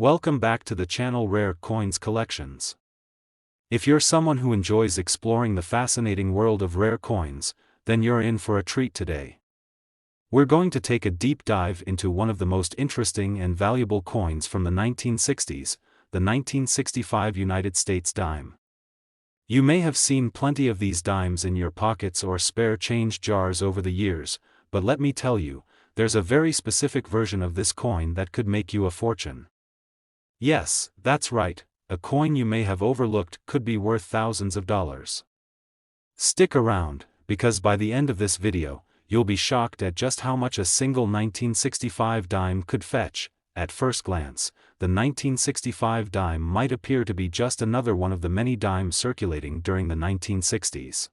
Welcome back to the channel Rare Coins Collections. If you're someone who enjoys exploring the fascinating world of rare coins, then you're in for a treat today. We're going to take a deep dive into one of the most interesting and valuable coins from the 1960s, the 1965 United States dime. You may have seen plenty of these dimes in your pockets or spare change jars over the years, but let me tell you, there's a very specific version of this coin that could make you a fortune. Yes, that's right, a coin you may have overlooked could be worth thousands of dollars. Stick around, because by the end of this video, you'll be shocked at just how much a single 1965 dime could fetch. At first glance, the 1965 dime might appear to be just another one of the many dimes circulating during the 1960s.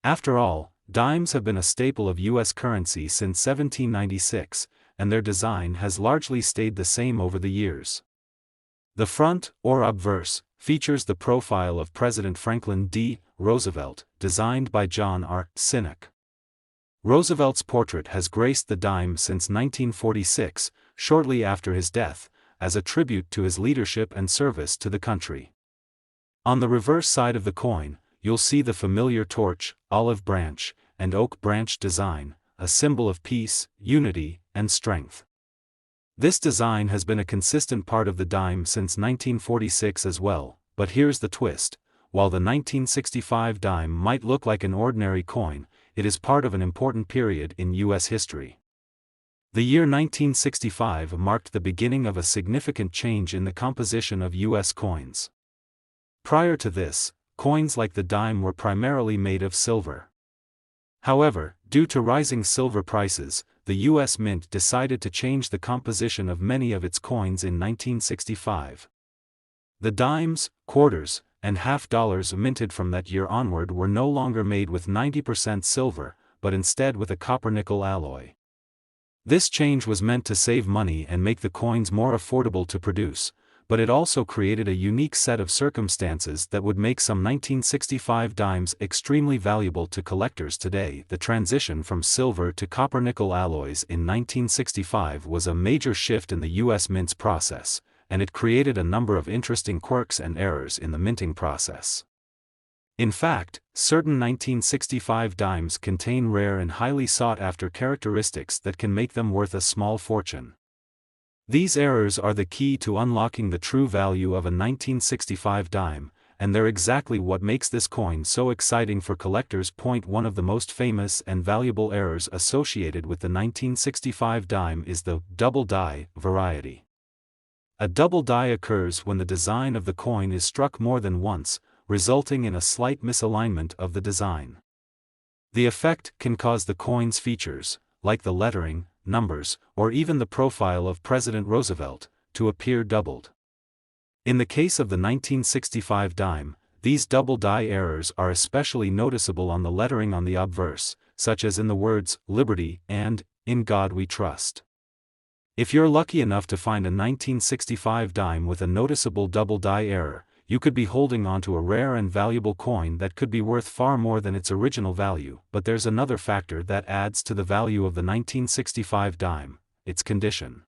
After all, dimes have been a staple of U.S. currency since 1796, and their design has largely stayed the same over the years. The front, or obverse, features the profile of President Franklin D. Roosevelt, designed by John R. Sinek. Roosevelt's portrait has graced the dime since 1946, shortly after his death, as a tribute to his leadership and service to the country. On the reverse side of the coin, you'll see the familiar torch, olive branch, and oak branch design, a symbol of peace, unity, and strength. This design has been a consistent part of the dime since 1946 as well, but here's the twist: while the 1965 dime might look like an ordinary coin, it is part of an important period in U.S. history. The year 1965 marked the beginning of a significant change in the composition of U.S. coins. Prior to this, coins like the dime were primarily made of silver. However, due to rising silver prices, the U.S. Mint decided to change the composition of many of its coins in 1965. The dimes, quarters, and half dollars minted from that year onward were no longer made with 90% silver, but instead with a copper-nickel alloy. This change was meant to save money and make the coins more affordable to produce, but it also created a unique set of circumstances that would make some 1965 dimes extremely valuable to collectors today. The transition from silver to copper-nickel alloys in 1965 was a major shift in the U.S. Mint's process, and it created a number of interesting quirks and errors in the minting process. In fact, certain 1965 dimes contain rare and highly sought-after characteristics that can make them worth a small fortune. These errors are the key to unlocking the true value of a 1965 dime, and they're exactly what makes this coin so exciting for collectors. One of the most famous and valuable errors associated with the 1965 dime is the double die variety. A double die occurs when the design of the coin is struck more than once, resulting in a slight misalignment of the design. The effect can cause the coin's features, like the lettering, numbers, or even the profile of President Roosevelt, to appear doubled. In the case of the 1965 dime, these double die errors are especially noticeable on the lettering on the obverse, such as in the words "Liberty" and "In God We Trust." If you're lucky enough to find a 1965 dime with a noticeable double die error, you could be holding onto a rare and valuable coin that could be worth far more than its original value. But there's another factor that adds to the value of the 1965 dime: its condition.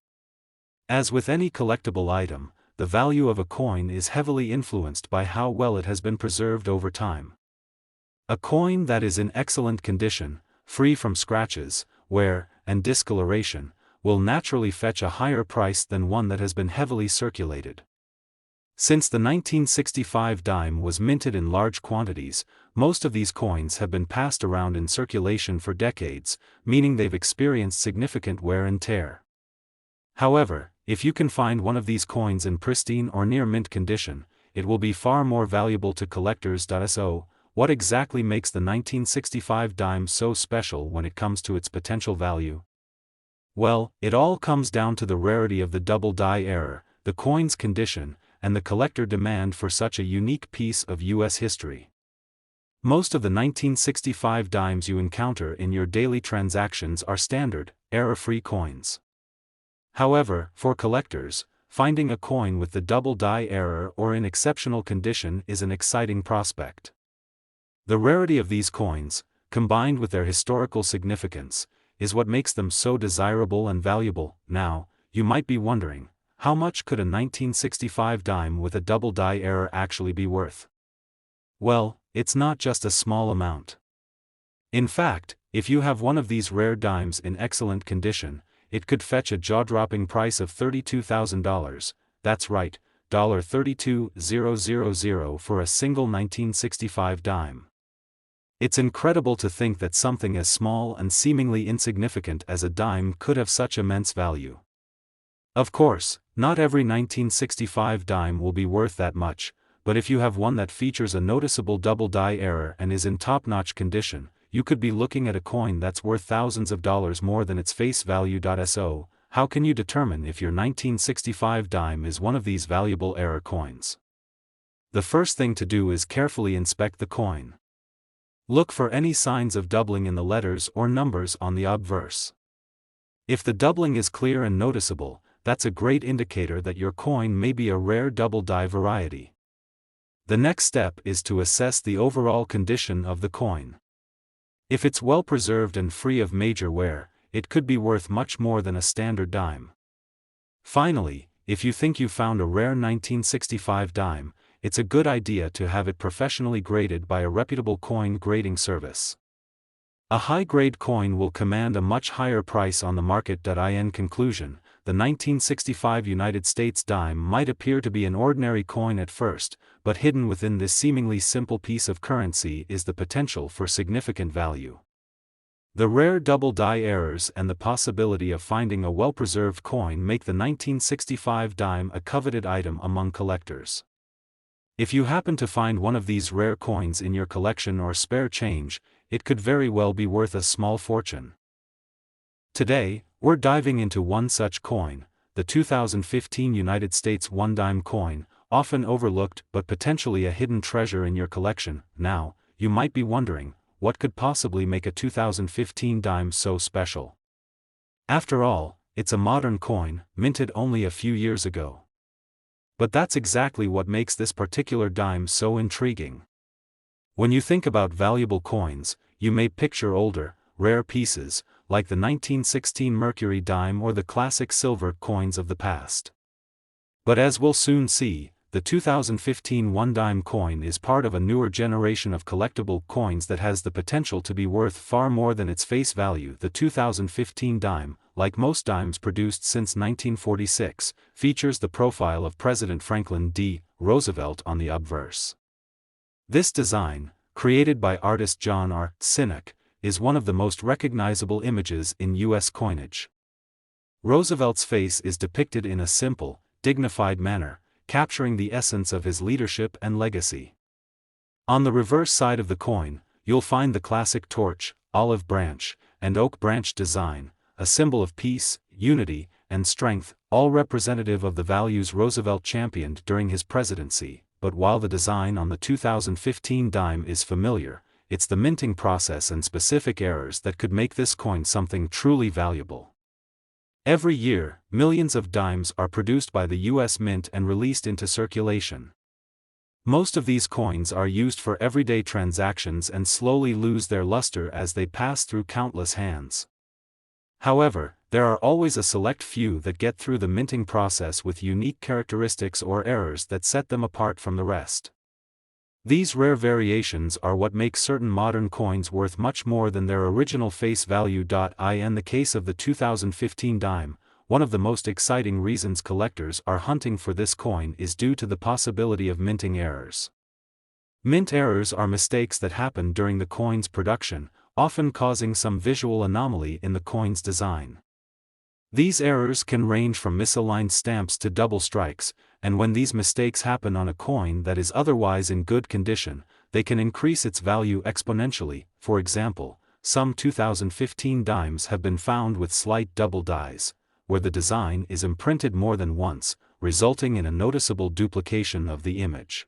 As with any collectible item, the value of a coin is heavily influenced by how well it has been preserved over time. A coin that is in excellent condition, free from scratches, wear, and discoloration, will naturally fetch a higher price than one that has been heavily circulated. Since the 1965 dime was minted in large quantities, most of these coins have been passed around in circulation for decades, meaning they've experienced significant wear and tear. However, if you can find one of these coins in pristine or near mint condition, it will be far more valuable to collectors. So, what exactly makes the 1965 dime so special when it comes to its potential value? Well, it all comes down to the rarity of the double die error, the coin's condition, and the collector demand for such a unique piece of U.S. history. Most of the 1965 dimes you encounter in your daily transactions are standard, error-free coins. However, for collectors, finding a coin with the double die error or in exceptional condition is an exciting prospect. The rarity of these coins, combined with their historical significance, is what makes them so desirable and valuable. Now, you might be wondering, how much could a 1965 dime with a double die error actually be worth? Well, it's not just a small amount. In fact, if you have one of these rare dimes in excellent condition, it could fetch a jaw-dropping price of $32,000, that's right, $32,000 for a single 1965 dime. It's incredible to think that something as small and seemingly insignificant as a dime could have such immense value. Of course, not every 1965 dime will be worth that much, but if you have one that features a noticeable double die error and is in top-notch condition, you could be looking at a coin that's worth thousands of dollars more than its face value. So, how can you determine if your 1965 dime is one of these valuable error coins? The first thing to do is carefully inspect the coin. Look for any signs of doubling in the letters or numbers on the obverse. If the doubling is clear and noticeable, that's a great indicator that your coin may be a rare double die variety. The next step is to assess the overall condition of the coin. If it's well preserved and free of major wear, it could be worth much more than a standard dime. Finally, if you think you found a rare 1965 dime, it's a good idea to have it professionally graded by a reputable coin grading service. A high-grade coin will command a much higher price on the market. In conclusion, the 1965 United States dime might appear to be an ordinary coin at first, but hidden within this seemingly simple piece of currency is the potential for significant value. The rare double die errors and the possibility of finding a well-preserved coin make the 1965 dime a coveted item among collectors. If you happen to find one of these rare coins in your collection or spare change, it could very well be worth a small fortune. Today, we're diving into one such coin, the 2015 United States one-dime coin, often overlooked but potentially a hidden treasure in your collection. Now, you might be wondering, what could possibly make a 2015 dime so special? After all, it's a modern coin, minted only a few years ago. But that's exactly what makes this particular dime so intriguing. When you think about valuable coins, you may picture older, rare pieces, like the 1916 Mercury dime or the classic silver coins of the past. But as we'll soon see, the 2015 one-dime coin is part of a newer generation of collectible coins that has the potential to be worth far more than its face value. The 2015 dime, like most dimes produced since 1946, features the profile of President Franklin D. Roosevelt on the obverse. This design, created by artist John R. Sinek, is one of the most recognizable images in U.S. coinage. Roosevelt's face is depicted in a simple, dignified manner, capturing the essence of his leadership and legacy. On the reverse side of the coin, you'll find the classic torch, olive branch, and oak branch design, a symbol of peace, unity, and strength, all representative of the values Roosevelt championed during his presidency. But while the design on the 2015 dime is familiar, it's the minting process and specific errors that could make this coin something truly valuable. Every year, millions of dimes are produced by the U.S. Mint and released into circulation. Most of these coins are used for everyday transactions and slowly lose their luster as they pass through countless hands. However, there are always a select few that get through the minting process with unique characteristics or errors that set them apart from the rest. These rare variations are what make certain modern coins worth much more than their original face value. In the case of the 2015 dime, one of the most exciting reasons collectors are hunting for this coin is due to the possibility of minting errors. Mint errors are mistakes that happen during the coin's production, often causing some visual anomaly in the coin's design. These errors can range from misaligned stamps to double strikes, and when these mistakes happen on a coin that is otherwise in good condition, they can increase its value exponentially. For example, some 2015 dimes have been found with slight double dies, where the design is imprinted more than once, resulting in a noticeable duplication of the image.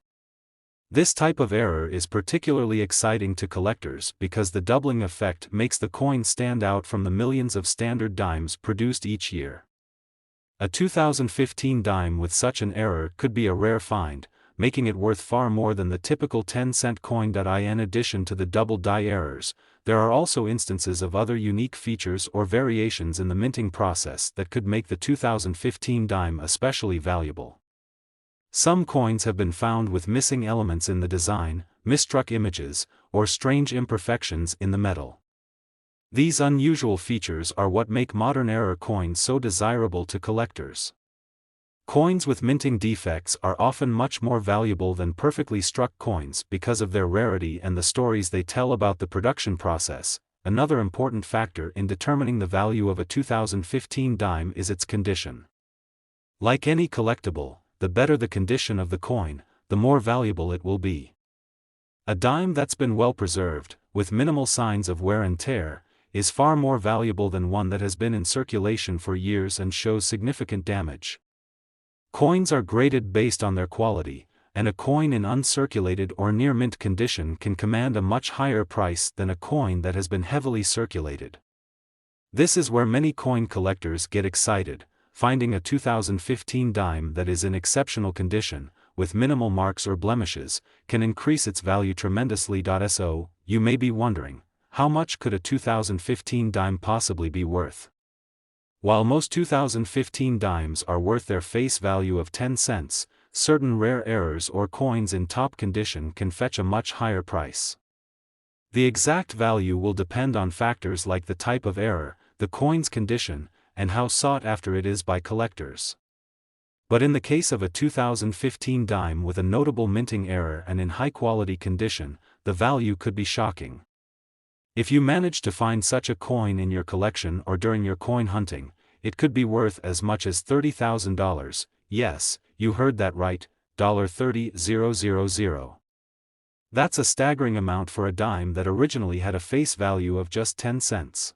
This type of error is particularly exciting to collectors because the doubling effect makes the coin stand out from the millions of standard dimes produced each year. A 2015 dime with such an error could be a rare find, making it worth far more than the typical 10-cent coin. In addition to the double die errors, there are also instances of other unique features or variations in the minting process that could make the 2015 dime especially valuable. Some coins have been found with missing elements in the design, misstruck images, or strange imperfections in the metal. These unusual features are what make modern era coins so desirable to collectors. Coins with minting defects are often much more valuable than perfectly struck coins because of their rarity and the stories they tell about the production process. Another important factor in determining the value of a 2015 dime is its condition. Like any collectible, the better the condition of the coin, the more valuable it will be. A dime that's been well preserved, with minimal signs of wear and tear, is far more valuable than one that has been in circulation for years and shows significant damage. Coins are graded based on their quality, and a coin in uncirculated or near mint condition can command a much higher price than a coin that has been heavily circulated. This is where many coin collectors get excited. Finding a 2015 dime that is in exceptional condition, with minimal marks or blemishes, can increase its value tremendously. So, you may be wondering, how much could a 2015 dime possibly be worth? While most 2015 dimes are worth their face value of 10 cents, certain rare errors or coins in top condition can fetch a much higher price. The exact value will depend on factors like the type of error, the coin's condition, and how sought after it is by collectors. But in the case of a 2015 dime with a notable minting error and in high-quality condition, the value could be shocking. If you manage to find such a coin in your collection or during your coin hunting, it could be worth as much as $30,000, yes, you heard that right, $30,000. That's a staggering amount for a dime that originally had a face value of just 10 cents.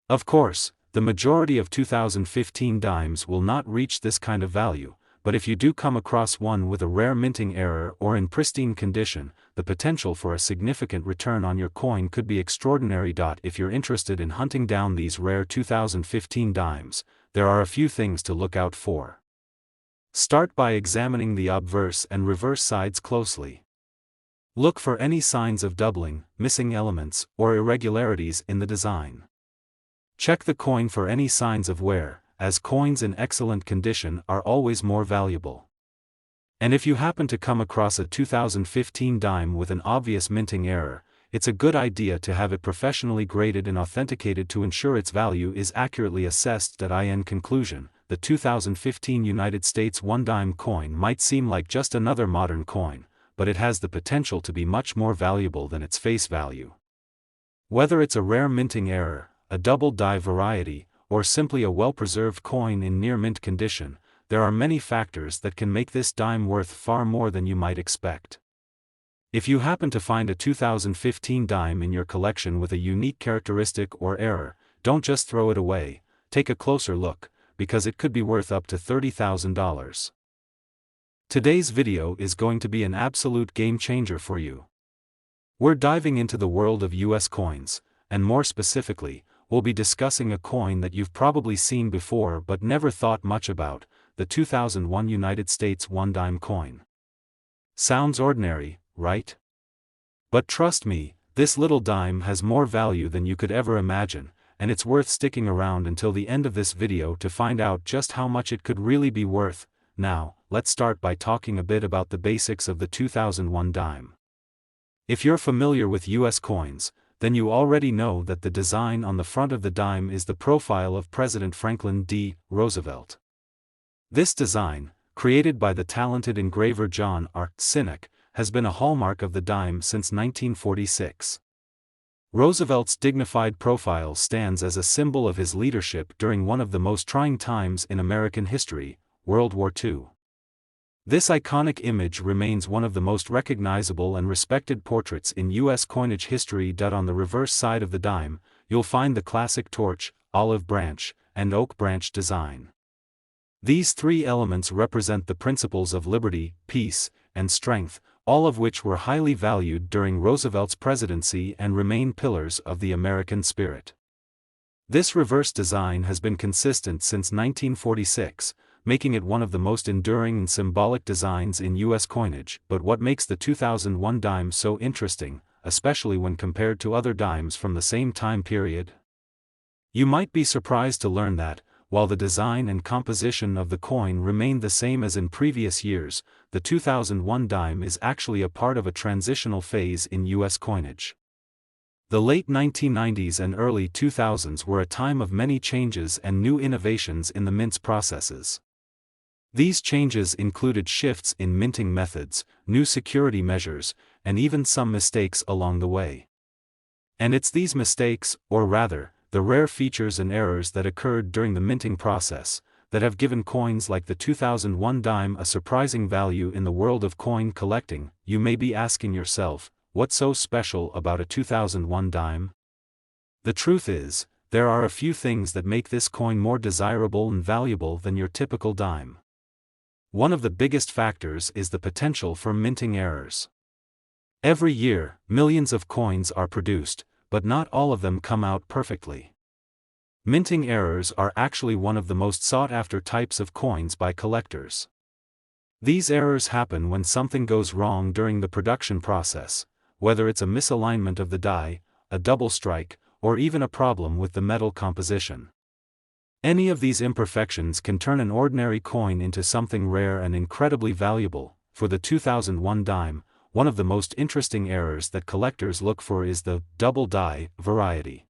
Of course, the majority of 2015 dimes will not reach this kind of value, but if you do come across one with a rare minting error or in pristine condition, the potential for a significant return on your coin could be extraordinary. If you're interested in hunting down these rare 2015 dimes, there are a few things to look out for. Start by examining the obverse and reverse sides closely. Look for any signs of doubling, missing elements, or irregularities in the design. Check the coin for any signs of wear, as coins in excellent condition are always more valuable. And if you happen to come across a 2015 dime with an obvious minting error, it's a good idea to have it professionally graded and authenticated to ensure its value is accurately assessed. In conclusion, the 2015 United States 1 dime coin might seem like just another modern coin, but it has the potential to be much more valuable than its face value. Whether it's a rare minting error, a double die variety, or simply a well-preserved coin in near-mint condition, there are many factors that can make this dime worth far more than you might expect. If you happen to find a 2015 dime in your collection with a unique characteristic or error, don't just throw it away, take a closer look, because it could be worth up to $30,000. Today's video is going to be an absolute game-changer for you. We're diving into the world of US coins, and more specifically, we'll be discussing a coin that you've probably seen before but never thought much about, the 2001 United States 1 dime coin. Sounds ordinary, right? But trust me, this little dime has more value than you could ever imagine, and it's worth sticking around until the end of this video to find out just how much it could really be worth. Now, let's start by talking a bit about the basics of the 2001 dime. If you're familiar with US coins, then you already know that the design on the front of the dime is the profile of President Franklin D. Roosevelt. This design, created by the talented engraver John R. Sinek, has been a hallmark of the dime since 1946. Roosevelt's dignified profile stands as a symbol of his leadership during one of the most trying times in American history, World War II. This iconic image remains one of the most recognizable and respected portraits in U.S. coinage history. On the reverse side of the dime, you'll find the classic torch, olive branch, and oak branch design. These three elements represent the principles of liberty, peace, and strength, all of which were highly valued during Roosevelt's presidency and remain pillars of the American spirit. This reverse design has been consistent since 1946, making it one of the most enduring and symbolic designs in U.S. coinage. But what makes the 2001 dime so interesting, especially when compared to other dimes from the same time period? You might be surprised to learn that, while the design and composition of the coin remained the same as in previous years, the 2001 dime is actually a part of a transitional phase in U.S. coinage. The late 1990s and early 2000s were a time of many changes and new innovations in the mint's processes. These changes included shifts in minting methods, new security measures, and even some mistakes along the way. And it's these mistakes, or rather, the rare features and errors that occurred during the minting process, that have given coins like the 2001 dime a surprising value in the world of coin collecting. You may be asking yourself, what's so special about a 2001 dime? The truth is, there are a few things that make this coin more desirable and valuable than your typical dime. One of the biggest factors is the potential for minting errors. Every year, millions of coins are produced, but not all of them come out perfectly. Minting errors are actually one of the most sought-after types of coins by collectors. These errors happen when something goes wrong during the production process, whether it's a misalignment of the die, a double strike, or even a problem with the metal composition. Any of these imperfections can turn an ordinary coin into something rare and incredibly valuable. For the 2001 dime, one of the most interesting errors that collectors look for is the double die variety.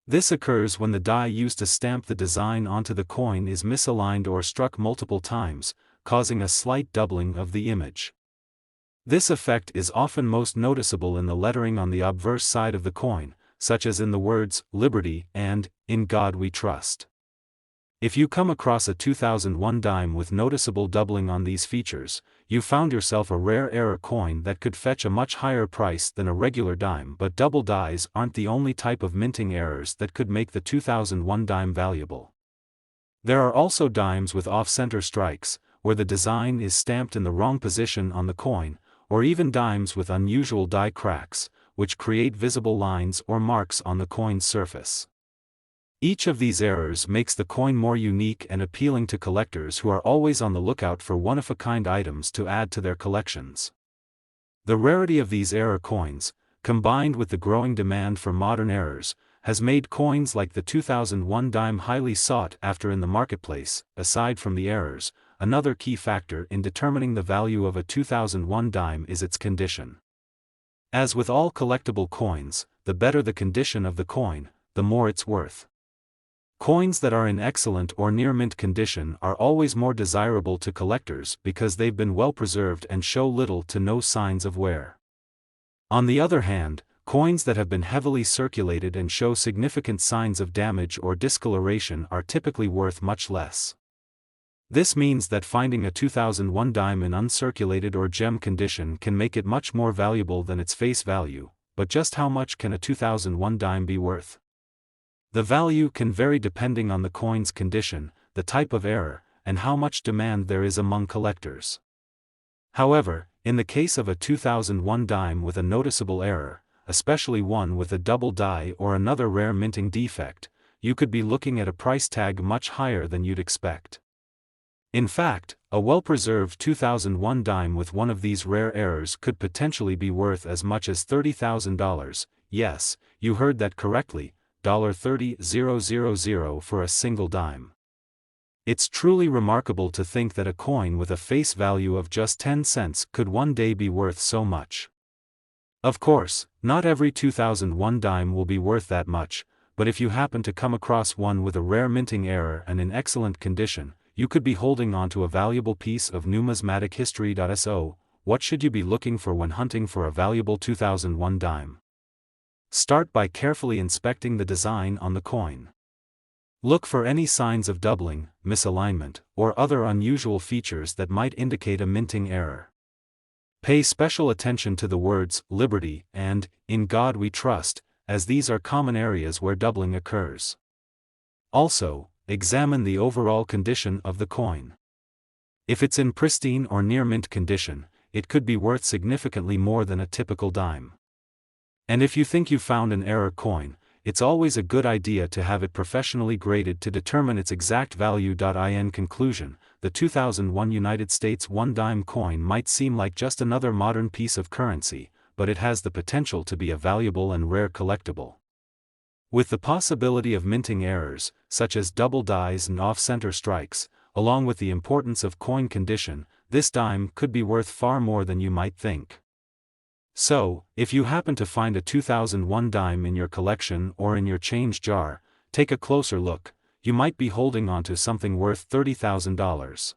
This occurs when the die used to stamp the design onto the coin is misaligned or struck multiple times, causing a slight doubling of the image. This effect is often most noticeable in the lettering on the obverse side of the coin, such as in the words "Liberty" and "In God We Trust." If you come across a 2001 dime with noticeable doubling on these features, you found yourself a rare error coin that could fetch a much higher price than a regular dime. But double dies aren't the only type of minting errors that could make the 2001 dime valuable. There are also dimes with off-center strikes, where the design is stamped in the wrong position on the coin, or even dimes with unusual die cracks, which create visible lines or marks on the coin's surface. Each of these errors makes the coin more unique and appealing to collectors who are always on the lookout for one-of-a-kind items to add to their collections. The rarity of these error coins, combined with the growing demand for modern errors, has made coins like the 2001 dime highly sought after in the marketplace. Aside from the errors, another key factor in determining the value of a 2001 dime is its condition. As with all collectible coins, the better the condition of the coin, the more it's worth. Coins that are in excellent or near-mint condition are always more desirable to collectors because they've been well preserved and show little to no signs of wear. On the other hand, coins that have been heavily circulated and show significant signs of damage or discoloration are typically worth much less. This means that finding a 2001 dime in uncirculated or gem condition can make it much more valuable than its face value. But just how much can a 2001 dime be worth? The value can vary depending on the coin's condition, the type of error, and how much demand there is among collectors. However, in the case of a 2001 dime with a noticeable error, especially one with a double die or another rare minting defect, you could be looking at a price tag much higher than you'd expect. In fact, a well-preserved 2001 dime with one of these rare errors could potentially be worth as much as $30,000. Yes, you heard that correctly. $30,000 for a single dime. It's truly remarkable to think that a coin with a face value of just 10 cents could one day be worth so much. Of course, not every 2001 dime will be worth that much, but if you happen to come across one with a rare minting error and in excellent condition, you could be holding on to a valuable piece of numismatic history. So, what should you be looking for when hunting for a valuable 2001 dime? Start by carefully inspecting the design on the coin. Look for any signs of doubling, misalignment, or other unusual features that might indicate a minting error. Pay special attention to the words "Liberty" and "In God We Trust," as these are common areas where doubling occurs. Also, examine the overall condition of the coin. If it's in pristine or near-mint condition, it could be worth significantly more than a typical dime. And if you think you found an error coin, it's always a good idea to have it professionally graded to determine its exact value. In conclusion, the 2001 United States 1 dime coin might seem like just another modern piece of currency, but it has the potential to be a valuable and rare collectible. With the possibility of minting errors, such as double dies and off-center strikes, along with the importance of coin condition, this dime could be worth far more than you might think. So, if you happen to find a 2001 dime in your collection or in your change jar, take a closer look. You might be holding on to something worth $30,000.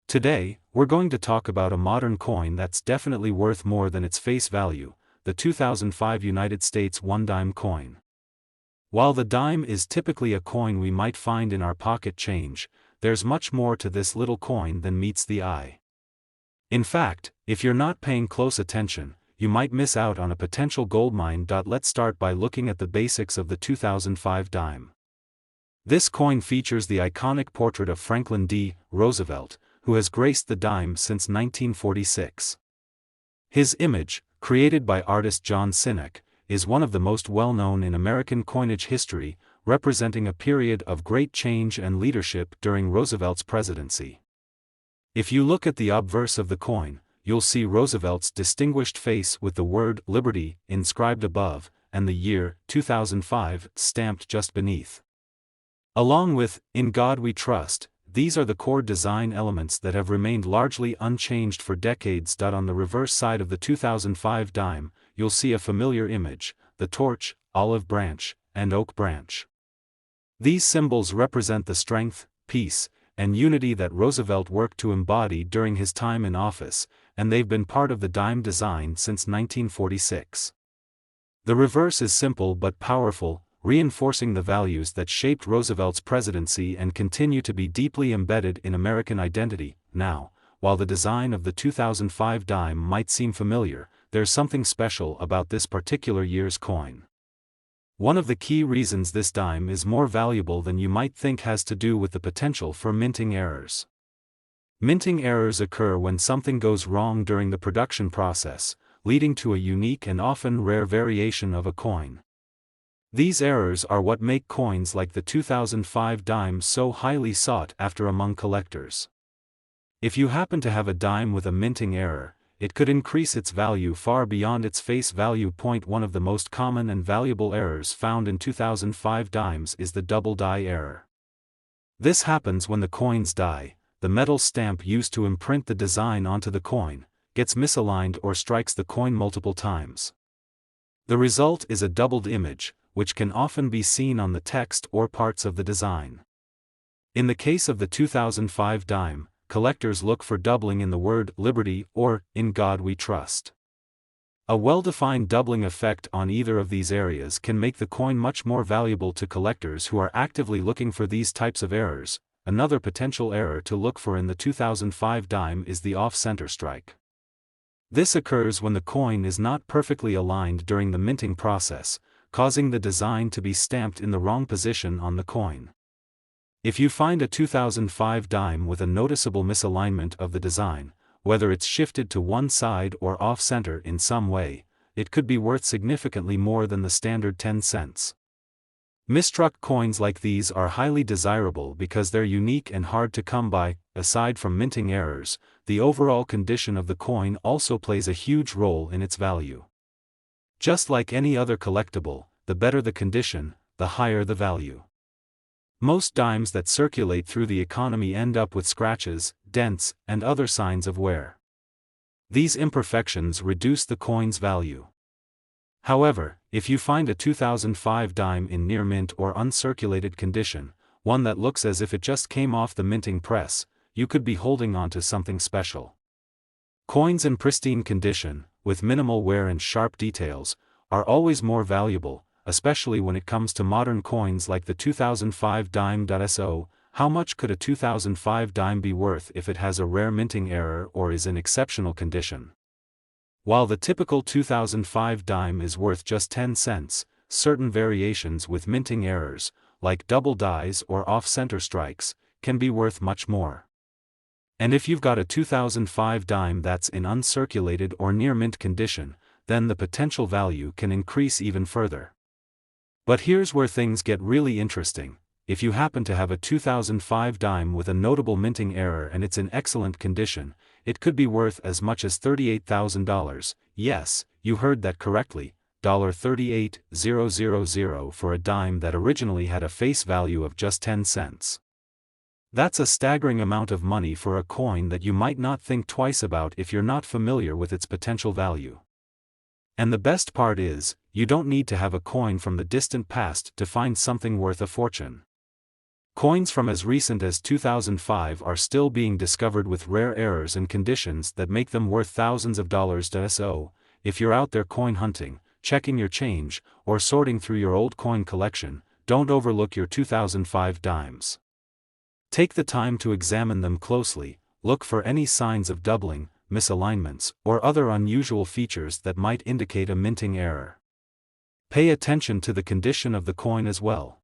Today, we're going to talk about a modern coin that's definitely worth more than its face value, the 2005 United States 1 dime coin. While the dime is typically a coin we might find in our pocket change, there's much more to this little coin than meets the eye. In fact, if you're not paying close attention, you might miss out on a potential goldmine. Let's start by looking at the basics of the 2005 dime. This coin features the iconic portrait of Franklin D. Roosevelt, who has graced the dime since 1946. His image, created by artist John Sinek, is one of the most well-known in American coinage history, representing a period of great change and leadership during Roosevelt's presidency. If you look at the obverse of the coin, you'll see Roosevelt's distinguished face with the word Liberty inscribed above, and the year 2005 stamped just beneath. Along with In God We Trust, these are the core design elements that have remained largely unchanged for decades. On the reverse side of the 2005 dime, you'll see a familiar image: the torch, olive branch, and oak branch. These symbols represent the strength, peace, and unity that Roosevelt worked to embody during his time in office, and they've been part of the dime design since 1946. The reverse is simple but powerful, reinforcing the values that shaped Roosevelt's presidency and continue to be deeply embedded in American identity. Now, while the design of the 2005 dime might seem familiar, there's something special about this particular year's coin. One of the key reasons this dime is more valuable than you might think has to do with the potential for minting errors. Minting errors occur when something goes wrong during the production process, leading to a unique and often rare variation of a coin. These errors are what make coins like the 2005 dime so highly sought after among collectors. If you happen to have a dime with a minting error, it could increase its value far beyond its face value. One of the most common and valuable errors found in 2005 dimes is the double die error. This happens when the coin's die, the metal stamp used to imprint the design onto the coin, gets misaligned or strikes the coin multiple times. The result is a doubled image, which can often be seen on the text or parts of the design. In the case of the 2005 dime, collectors look for doubling in the word Liberty or In God We Trust. A well-defined doubling effect on either of these areas can make the coin much more valuable to collectors who are actively looking for these types of errors. Another potential error to look for in the 2005 dime is the off-center strike. This occurs when the coin is not perfectly aligned during the minting process, causing the design to be stamped in the wrong position on the coin. If you find a 2005 dime with a noticeable misalignment of the design, whether it's shifted to one side or off-center in some way, it could be worth significantly more than the standard 10 cents. Misstruck coins like these are highly desirable because they're unique and hard to come by. Aside from minting errors, the overall condition of the coin also plays a huge role in its value. Just like any other collectible, the better the condition, the higher the value. Most dimes that circulate through the economy end up with scratches, dents, and other signs of wear. These imperfections reduce the coin's value. However, if you find a 2005 dime in near mint or uncirculated condition, one that looks as if it just came off the minting press, you could be holding on to something special. Coins in pristine condition, with minimal wear and sharp details, are always more valuable, especially when it comes to modern coins like the 2005 dime. So, how much could a 2005 dime be worth if it has a rare minting error or is in exceptional condition? While the typical 2005 dime is worth just 10 cents, certain variations with minting errors, like double dies or off-center strikes, can be worth much more. And if you've got a 2005 dime that's in uncirculated or near mint condition, then the potential value can increase even further. But here's where things get really interesting. If you happen to have a 2005 dime with a notable minting error and it's in excellent condition, it could be worth as much as $38,000. Yes, you heard that correctly, $38,000 for a dime that originally had a face value of just 10 cents. That's a staggering amount of money for a coin that you might not think twice about if you're not familiar with its potential value. And the best part is, you don't need to have a coin from the distant past to find something worth a fortune. Coins from as recent as 2005 are still being discovered with rare errors and conditions that make them worth thousands of dollars. So, if you're out there coin hunting, checking your change, or sorting through your old coin collection, don't overlook your 2005 dimes. Take the time to examine them closely, look for any signs of doubling, misalignments, or other unusual features that might indicate a minting error. Pay attention to the condition of the coin as well.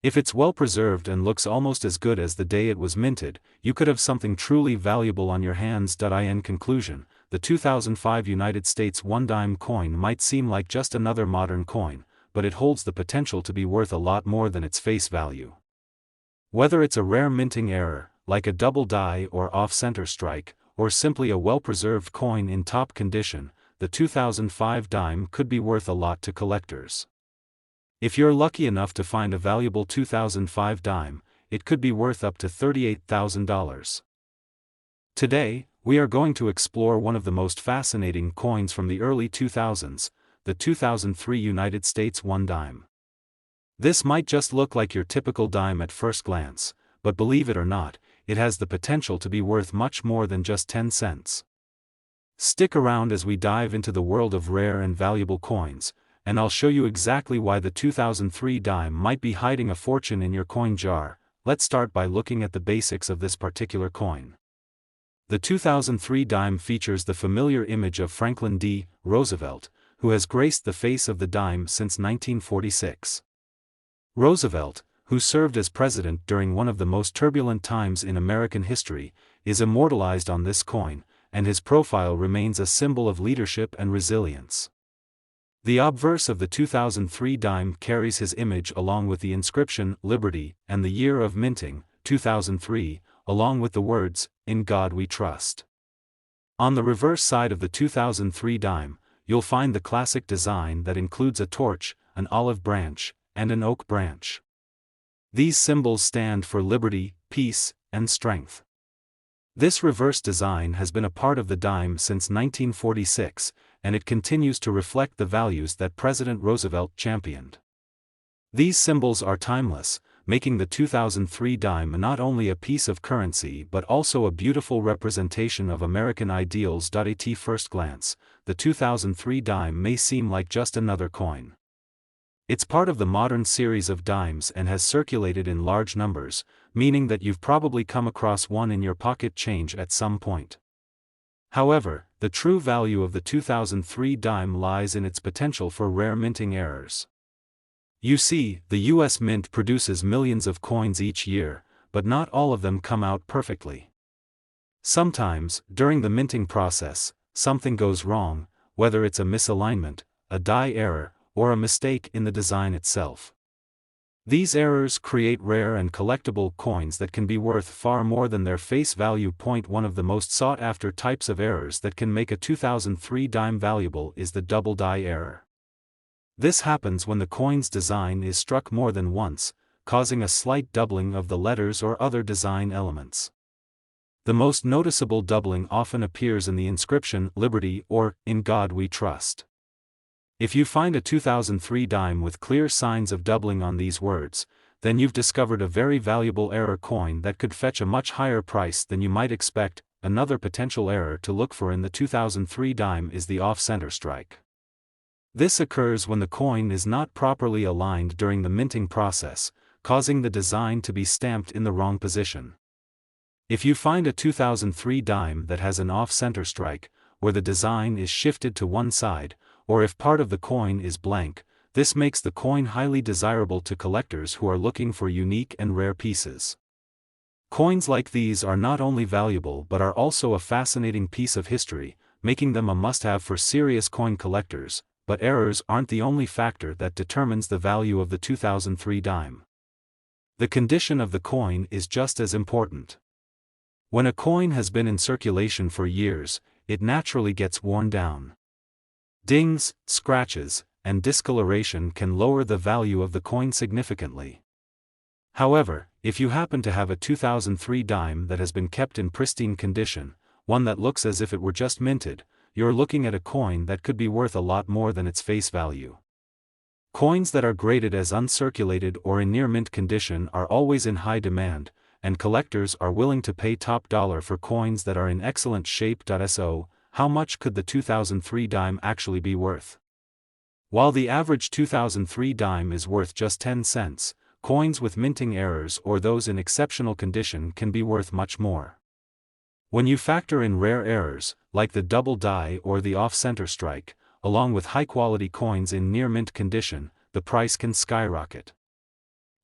If it's well preserved and looks almost as good as the day it was minted, you could have something truly valuable on your hands. In conclusion, the 2005 United States 1-dime coin might seem like just another modern coin, but it holds the potential to be worth a lot more than its face value. Whether it's a rare minting error, like a double die or off-center strike, or simply a well-preserved coin in top condition, the 2005 dime could be worth a lot to collectors. If you're lucky enough to find a valuable 2005 dime, it could be worth up to $38,000. Today, we are going to explore one of the most fascinating coins from the early 2000s, the 2003 United States 1-dime. This might just look like your typical dime at first glance, but believe it or not, it has the potential to be worth much more than just 10 cents. Stick around as we dive into the world of rare and valuable coins, and I'll show you exactly why the 2003 dime might be hiding a fortune in your coin jar. Let's start by looking at the basics of this particular coin. The 2003 dime features the familiar image of Franklin D. Roosevelt, who has graced the face of the dime since 1946. Roosevelt, who served as president during one of the most turbulent times in American history, is immortalized on this coin, and his profile remains a symbol of leadership and resilience. The obverse of the 2003 dime carries his image along with the inscription, Liberty, and the year of minting, 2003, along with the words, In God We Trust. On the reverse side of the 2003 dime, you'll find the classic design that includes a torch, an olive branch, and an oak branch. These symbols stand for liberty, peace, and strength. This reverse design has been a part of the dime since 1946, and it continues to reflect the values that President Roosevelt championed. These symbols are timeless, making the 2003 dime not only a piece of currency but also a beautiful representation of American ideals. At first glance, the 2003 dime may seem like just another coin. It's part of the modern series of dimes and has circulated in large numbers, meaning that you've probably come across one in your pocket change at some point. However, the true value of the 2003 dime lies in its potential for rare minting errors. You see, the U.S. Mint produces millions of coins each year, but not all of them come out perfectly. Sometimes, during the minting process, something goes wrong, whether it's a misalignment, a die error, or a mistake in the design itself. These errors create rare and collectible coins that can be worth far more than their face value. One of the most sought-after types of errors that can make a 2003 dime valuable is the double die error. This happens when the coin's design is struck more than once, causing a slight doubling of the letters or other design elements. The most noticeable doubling often appears in the inscription, Liberty, or, In God We Trust. If you find a 2003 dime with clear signs of doubling on these words, then you've discovered a very valuable error coin that could fetch a much higher price than you might expect. Another potential error to look for in the 2003 dime is the off-center strike. This occurs when the coin is not properly aligned during the minting process, causing the design to be stamped in the wrong position. If you find a 2003 dime that has an off-center strike, where the design is shifted to one side, or if part of the coin is blank, this makes the coin highly desirable to collectors who are looking for unique and rare pieces. Coins like these are not only valuable but are also a fascinating piece of history, making them a must-have for serious coin collectors. but errors aren't the only factor that determines the value of the 2003 dime. The condition of the coin is just as important. When a coin has been in circulation for years, it naturally gets worn down. Dings, scratches, and discoloration can lower the value of the coin significantly. However, if you happen to have a 2003 dime that has been kept in pristine condition, one that looks as if it were just minted, you're looking at a coin that could be worth a lot more than its face value. Coins that are graded as uncirculated or in near mint condition are always in high demand, and collectors are willing to pay top dollar for coins that are in excellent shape. So, how much could the 2003 dime actually be worth? While the average 2003 dime is worth just 10 cents, coins with minting errors or those in exceptional condition can be worth much more. When you factor in rare errors, like the double die or the off-center strike, along with high-quality coins in near-mint condition, the price can skyrocket.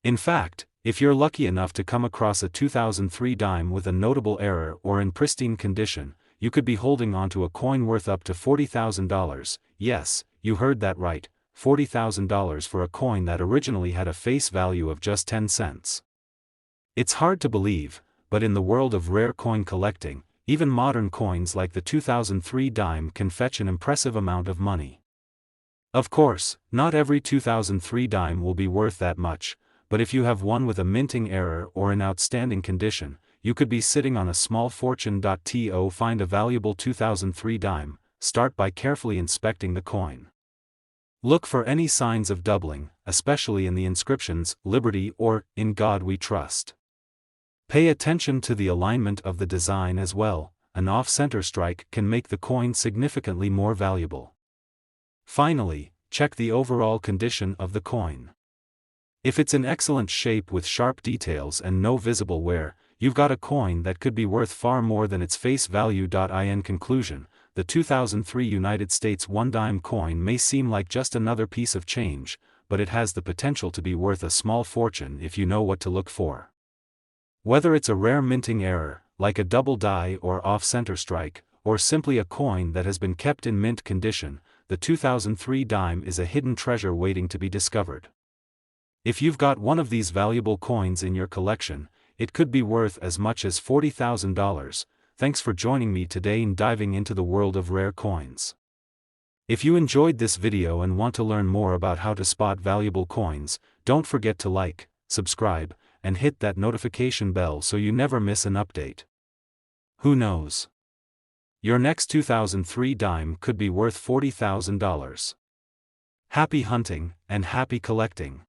In fact, if you're lucky enough to come across a 2003 dime with a notable error or in pristine condition, you could be holding onto a coin worth up to $40,000, yes, you heard that right, $40,000 for a coin that originally had a face value of just 10 cents. It's hard to believe, but in the world of rare coin collecting, even modern coins like the 2003 dime can fetch an impressive amount of money. Of course, not every 2003 dime will be worth that much, but if you have one with a minting error or in outstanding condition, you could be sitting on a small fortune. To find a valuable 2003 dime, start by carefully inspecting the coin. Look for any signs of doubling, especially in the inscriptions, "Liberty" or "In God We Trust." Pay attention to the alignment of the design as well. An off-center strike can make the coin significantly more valuable. Finally, check the overall condition of the coin. If it's in excellent shape with sharp details and no visible wear, you've got a coin that could be worth far more than its face value. In conclusion, the 2003 United States 1 dime coin may seem like just another piece of change, but it has the potential to be worth a small fortune if you know what to look for. Whether it's a rare minting error, like a double die or off-center strike, or simply a coin that has been kept in mint condition, the 2003 dime is a hidden treasure waiting to be discovered. If you've got one of these valuable coins in your collection, it could be worth as much as $40,000. Thanks for joining me today in diving into the world of rare coins. If you enjoyed this video and want to learn more about how to spot valuable coins, don't forget to like, subscribe, and hit that notification bell so you never miss an update. Who knows? Your next 2003 dime could be worth $40,000. Happy hunting, and happy collecting!